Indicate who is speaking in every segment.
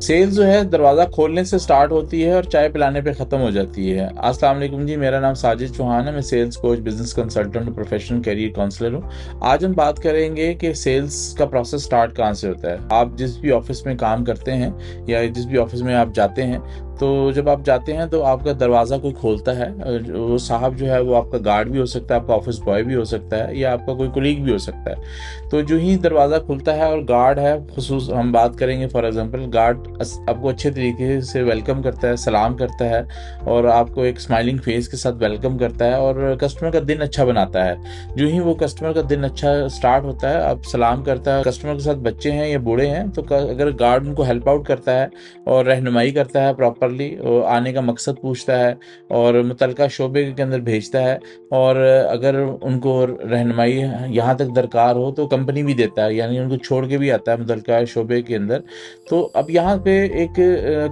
Speaker 1: Sales जो है दरवाज़ा खोलने से स्टार्ट होती है और चाय पिलाने पे ख़त्म हो जाती है। अस्सलाम वालेकुम जी, मेरा नाम साजिद चौहान है। मैं सेल्स कोच, बिज़नेस कंसल्टेंट और प्रोफेशनल करियर काउंसलर हूँ। आज हम बात करेंगे कि सेल्स का प्रोसेस स्टार्ट कहाँ से होता है। आप जिस भी ऑफिस में काम करते हैं या जिस भी ऑफिस में आप जाते हैं, तो जब आप जाते हैं तो आपका दरवाज़ा कोई खोलता है। वो साहब जो है वो आपका गार्ड भी हो सकता है, आपका ऑफिस बॉय भी हो सकता है, या आपका कोई कोलीग भी हो सकता है। तो जो ही दरवाज़ा खुलता है और गार्ड है, खुसूस हम बात करेंगे, फॉर एग्जांपल गार्ड आपको अच्छे तरीके से वेलकम करता है, सलाम करता है और आपको एक स्माइलिंग फेस के साथ वेलकम करता है और कस्टमर का दिन अच्छा बनाता है। जो ही वो कस्टमर का दिन अच्छा स्टार्ट होता है, अब सलाम करता है, कस्टमर के साथ बच्चे हैं या बूढ़े हैं, तो अगर गार्ड उनको हेल्प आउट करता है और रहनुमाई करता है प्रॉपरली, आने का मकसद पूछता है और मुतलका शोबे के अंदर भेजता है, और अगर उनको रहनुमाई यहाँ तक दरकार हो तो कंपनी भी देता है, यानी उनको छोड़ के भी आता है मुतलका शोबे के अंदर। तो अब यहाँ पे एक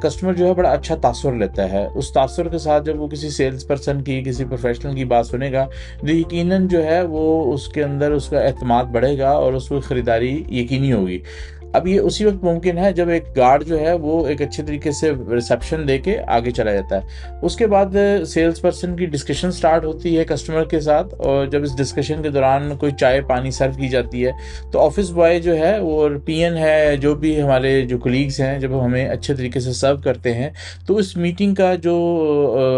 Speaker 1: कस्टमर जो है बड़ा अच्छा तासुर लेता है। उस तासुर के साथ जब वो किसी सेल्स पर्सन की, किसी प्रोफेशनल की बात सुनेगा, तो यकीनन जो है वो उसके अंदर उसका एतमाद बढ़ेगा और उसको ख़रीदारी यकीनी होगी। अब ये उसी वक्त मुमकिन है जब एक गार्ड जो है वो एक अच्छे तरीके से रिसेप्शन देके आगे चला जाता है। उसके बाद सेल्स पर्सन की डिस्कशन स्टार्ट होती है कस्टमर के साथ, और जब इस डिस्कशन के दौरान कोई चाय पानी सर्व की जाती है, तो ऑफिस बॉय जो है वो पीएन है, जो भी हमारे जो कोलीग्स हैं, जब हमें अच्छे तरीके से सर्व करते हैं, तो इस मीटिंग का जो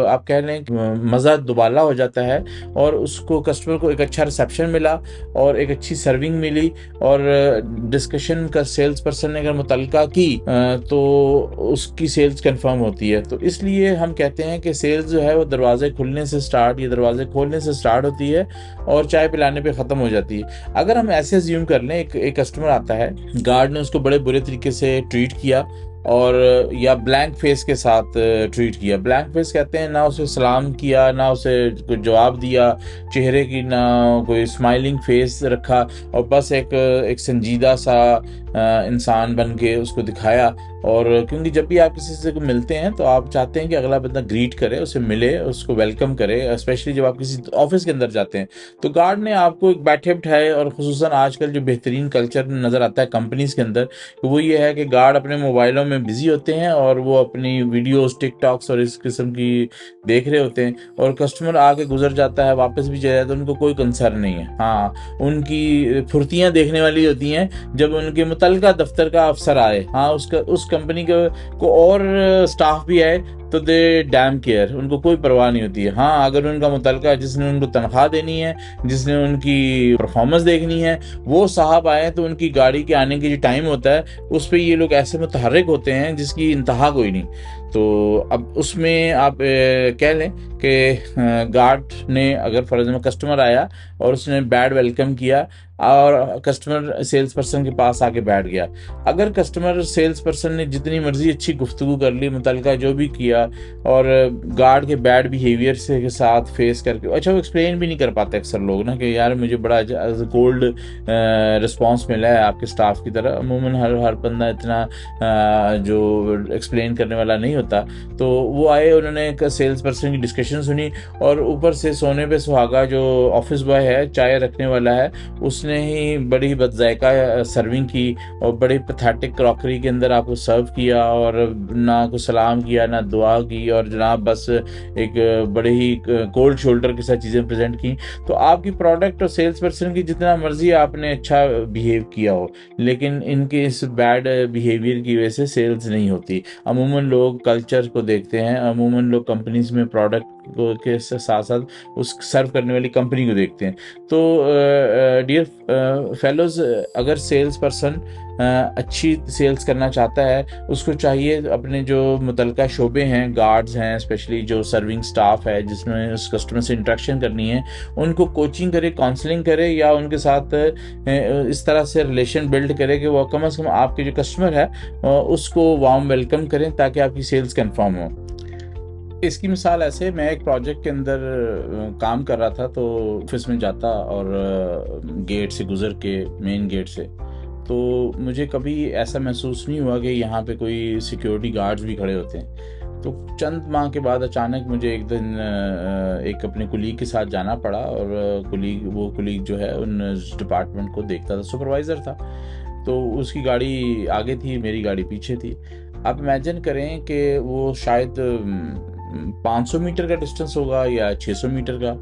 Speaker 1: आप कह लें मज़ा दुबाला हो जाता है और उसको कस्टमर को एक अच्छा रिसेप्शन मिला और एक अच्छी सर्विंग मिली, और डिस्कशन का सेल्स पर्सन ने अगर मुतलका की तो उसकी सेल्स कंफर्म होती है। तो इसलिए हम कहते हैं कि सेल्स जो है वो दरवाजे खुलने से स्टार्ट, ये दरवाजे खोलने से स्टार्ट होती है और चाय पिलाने पे ख़त्म हो जाती है। अगर हम ऐसे अज्यूम कर लें, एक कस्टमर आता है, गार्ड ने उसको बड़े बुरे तरीके से ट्रीट किया और या ब्लैंक फेस के साथ ट्रीट किया। ब्लैंक फेस कहते हैं, ना उसे सलाम किया, ना उसे कोई जवाब दिया चेहरे की, ना कोई स्माइलिंग फेस रखा, और बस एक संजीदा सा इंसान बन के उसको दिखाया। और क्योंकि जब भी आप किसी से मिलते हैं तो आप चाहते हैं कि अगला बंदा ग्रीट करे, उसे मिले, उसको वेलकम करे, स्पेशली जब आप किसी ऑफिस के अंदर जाते हैं। तो गार्ड ने आपको एक बैठे बिठाए, और खुसूसन आजकल जो बेहतरीन कल्चर नज़र आता है कंपनीज के अंदर, वो ये है कि गार्ड अपने मोबाइलों में बिजी होते हैं और वो अपनी वीडियोस, टिकटॉक्स और इस किस्म की देख रहे होते हैं, और कस्टमर आके गुजर जाता है, वापस भी चला जाता है, उनको कोई कंसर्न नहीं है। हाँ, उनकी फुर्तियाँ देखने वाली होती हैं जब उनके मुतलका दफ्तर का अफसर आए, हाँ उस कंपनी को और स्टाफ भी आए, तो दे डैम केयर, उनको कोई परवाह नहीं होती है। हाँ, अगर उनका मुतलका जिसने उनको तनख्वाह देनी है, जिसने उनकी परफॉर्मेंस देखनी है, वो साहब आए, तो उनकी गाड़ी के आने की जो टाइम होता है उस पर ये लोग ऐसे मुतहर्रिक होते हैं जिसकी इंतहा कोई नहीं। तो अब उसमें आप कह लें कि गार्ड ने, अगर फॉर एग्जाम्पल कस्टमर आया और उसने बैड वेलकम किया और कस्टमर सेल्स पर्सन के पास आके बैठ गया, अगर कस्टमर सेल्स पर्सन ने जितनी मर्जी अच्छी गुफ्तगू कर ली, मुतलका जो भी किया, और गार्ड के बैड बिहेवियर से के साथ फेस करके, अच्छा वो एक्सप्लेन भी नहीं कर पाते अक्सर लोग ना कि यार मुझे बड़ा कोल्ड रिस्पॉन्स मिला है आपके स्टाफ की तरह। अमूमन हर बंदा इतना जो एक्सप्लेन करने वाला नहीं होता। तो वो आए, उन्होंने सेल्स पर्सन की डिस्कशन सुनी, और ऊपर से सोने पे सुहागा जो ऑफिस बॉय है, चाय रखने वाला है, उसने ही बड़ी बदजायका सर्विंग की और बड़ी पैथेटिक क्रॉकरी के अंदर आपको सर्व किया, और ना को सलाम किया, ना दुआ की, और जनाब बस एक बड़े ही कोल्ड शोल्डर के साथ चीज़ें प्रेजेंट की। तो आपकी प्रोडक्ट और सेल्स पर्सन की जितना मर्जी आपने अच्छा बिहेव किया हो, लेकिन इनके इस बैड बिहेवियर की वजह से सेल्स नहीं होती। अमूमन लोग कल्चर को देखते हैं, अमूमन लोग कंपनीज में प्रोडक्ट के साथ साथ उस सर्व करने वाली कंपनी को देखते हैं। तो डियर फेलोज, अगर सेल्स पर्सन अच्छी सेल्स करना चाहता है, उसको चाहिए अपने जो मुतलका शोबे हैं, गार्ड्स हैं, स्पेशली जो सर्विंग स्टाफ है जिसमें उस कस्टमर से इंटरेक्शन करनी है, उनको कोचिंग करे, काउंसलिंग करे, या उनके साथ इस तरह से रिलेशन बिल्ड करे कि वो कम से कम आपके जो कस्टमर है उसको वार्म वेलकम करें, ताकि आपकी सेल्स कंफर्म हो। इसकी मिसाल ऐसे, मैं एक प्रोजेक्ट के अंदर काम कर रहा था, तो ऑफिस में जाता और गेट से गुजर के, मेन गेट से, तो मुझे कभी ऐसा महसूस नहीं हुआ कि यहाँ पे कोई सिक्योरिटी गार्ड्स भी खड़े होते हैं। तो चंद माह के बाद अचानक मुझे एक दिन एक अपने कुलीग के साथ जाना पड़ा, और वो कुलीग जो है उन डिपार्टमेंट को देखता था, सुपरवाइज़र था। तो उसकी गाड़ी आगे थी, मेरी गाड़ी पीछे थी। آپ امیجن کریں کہ وہ شاید 500 میٹر کا ڈسٹنس ہوگا یا 600 میٹر کا.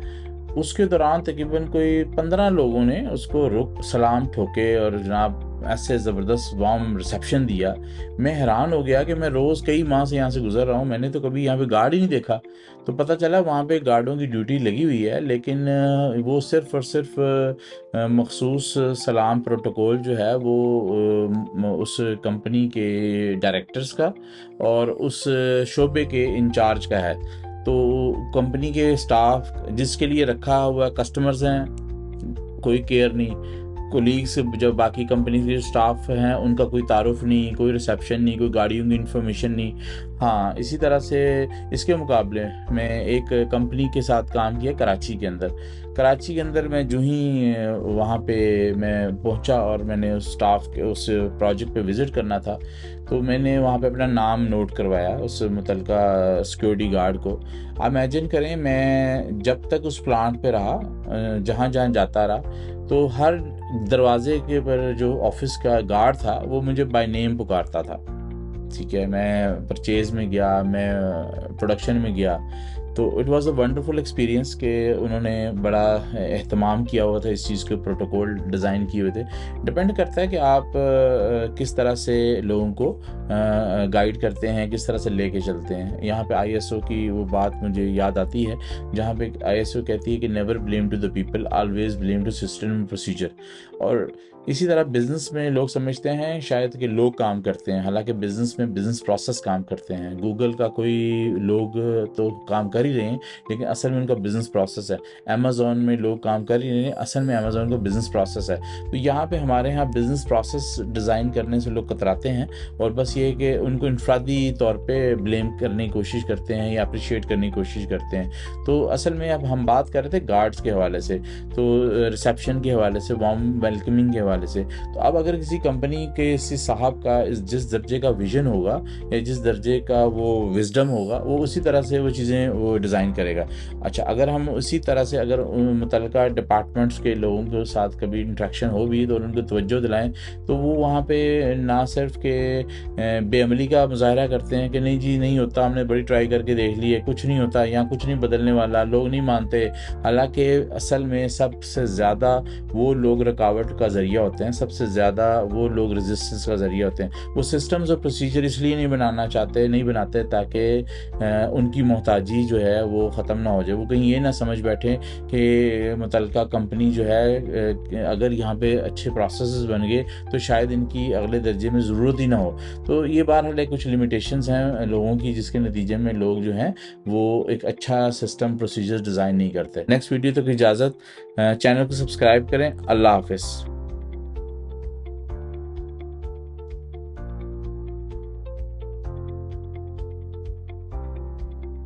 Speaker 1: اس کے دوران تقریباً کوئی 15 لوگوں نے اس کو سلام ٹھوکے اور جناب ایسے زبردست وارم ریسیپشن دیا. میں حیران ہو گیا کہ میں روز کئی ماہ سے یہاں سے گزر رہا ہوں, میں نے تو کبھی یہاں پہ گارڈ ہی نہیں دیکھا. تو پتہ چلا وہاں پہ گارڈوں کی ڈیوٹی لگی ہوئی ہے, لیکن وہ صرف اور صرف مخصوص سلام پروٹوکول جو ہے وہ اس کمپنی کے ڈائریکٹرز کا اور اس شعبے کے انچارج کا ہے. تو کمپنی کے سٹاف جس کے لیے رکھا ہوا کسٹمرز ہیں کوئی کیئر نہیں, کولیگس جو باقی کمپنی کے سٹاف ہیں ان کا کوئی تعارف نہیں, کوئی ریسیپشن نہیں, کوئی گاڑیوں کی انفارمیشن نہیں. ہاں اسی طرح سے اس کے مقابلے میں ایک کمپنی کے ساتھ کام کیا کراچی کے اندر میں جو ہی وہاں پہ میں پہنچا اور میں نے اس سٹاف کے اس پروجیکٹ پہ وزٹ کرنا تھا, تو میں نے وہاں پہ اپنا نام نوٹ کروایا اس متعلقہ سیکیورٹی گارڈ کو. امیجن کریں میں جب تک اس پلانٹ پہ رہا, جہاں جہاں جاتا رہا, تو ہر دروازے کے پر جو آفس کا گارڈ تھا وہ مجھے بائی نیم پکارتا تھا. ٹھیک ہے, میں پرچیز میں گیا, میں پروڈکشن میں گیا, تو it was a wonderful experience کہ انہوں نے بڑا اہتمام کیا ہوا تھا اس چیز کے, پروٹوکول ڈیزائن کیے ہوئے تھے. ڈپینڈ کرتا ہے کہ آپ کس طرح سے لوگوں کو گائیڈ کرتے ہیں, کس طرح سے لے کے چلتے ہیں. یہاں پہ آئی ایس او کی وہ بات مجھے یاد آتی ہے جہاں پہ آئی ایس او کہتی ہے کہ never blame to the people, always blame to system and procedure. اور اسی طرح بزنس میں لوگ سمجھتے ہیں شاید کہ لوگ کام کرتے ہیں, حالانکہ بزنس میں بزنس پروسیس کام کرتے ہیں. گوگل کا کوئی لوگ تو کام کر ہی رہے ہیں لیکن اصل میں ان کا بزنس پروسیس ہے. امیزون میں لوگ کام کر ہی رہے ہیں, اصل میں امیزون کا بزنس پروسیس ہے. تو یہاں پہ ہمارے یہاں بزنس پروسیس ڈیزائن کرنے سے لوگ کتراتے ہیں, اور بس یہ کہ ان کو انفرادی طور پہ بلیم کرنے کی کوشش کرتے ہیں یا اپریشیٹ کرنے کی کوشش کرتے ہیں. تو اصل میں اب ہم بات کر رہے تھے گارڈز کے حوالے سے, تو ریسیپشن کے حوالے سے, وارم ویلکمنگ کے حوالے سے. تو اب اگر کسی کمپنی کے کسی صاحب کا جس درجے کا ویژن ہوگا یا جس درجے کا وہ وزڈم ہوگا, وہ اسی طرح سے وہ چیزیں وہ ڈیزائن کرے گا. اچھا, اگر ہم اسی طرح سے اگر متعلقہ ڈپارٹمنٹس کے لوگوں کے ساتھ کبھی انٹریکشن ہو بھی تو ان کو توجہ دلائیں, تو وہ وہاں پہ نہ صرف کہ بے عملی کا مظاہرہ کرتے ہیں کہ نہیں جی نہیں ہوتا, ہم نے بڑی ٹرائی کر کے دیکھ لی ہے, کچھ نہیں ہوتا, یہاں کچھ نہیں بدلنے والا, لوگ نہیں مانتے. حالانکہ اصل میں سب سے زیادہ وہ لوگ رکاوٹ کا ذریعہ ہوتے ہیں, سب سے زیادہ وہ لوگ ریزسٹنس کا ذریعہ ہوتے ہیں. وہ سسٹمز اور پروسیجر اس لیے نہیں بناتے تاکہ ان کی محتاجی جو ہے وہ ختم نہ ہو جائے. وہ کہیں یہ نہ سمجھ بیٹھیں کہ متعلقہ کمپنی جو ہے اگر یہاں پہ اچھے پروسیسز بن گئے تو شاید ان کی اگلے درجے میں ضرورت ہی نہ ہو. تو یہ بہرحال کچھ لمیٹیشنز ہیں لوگوں کی, جس کے نتیجے میں لوگ جو ہیں وہ ایک اچھا سسٹم پروسیجر ڈیزائن نہیں کرتے. نیکسٹ ویڈیو تک اجازت, چینل کو سبسکرائب کریں. اللہ حافظ.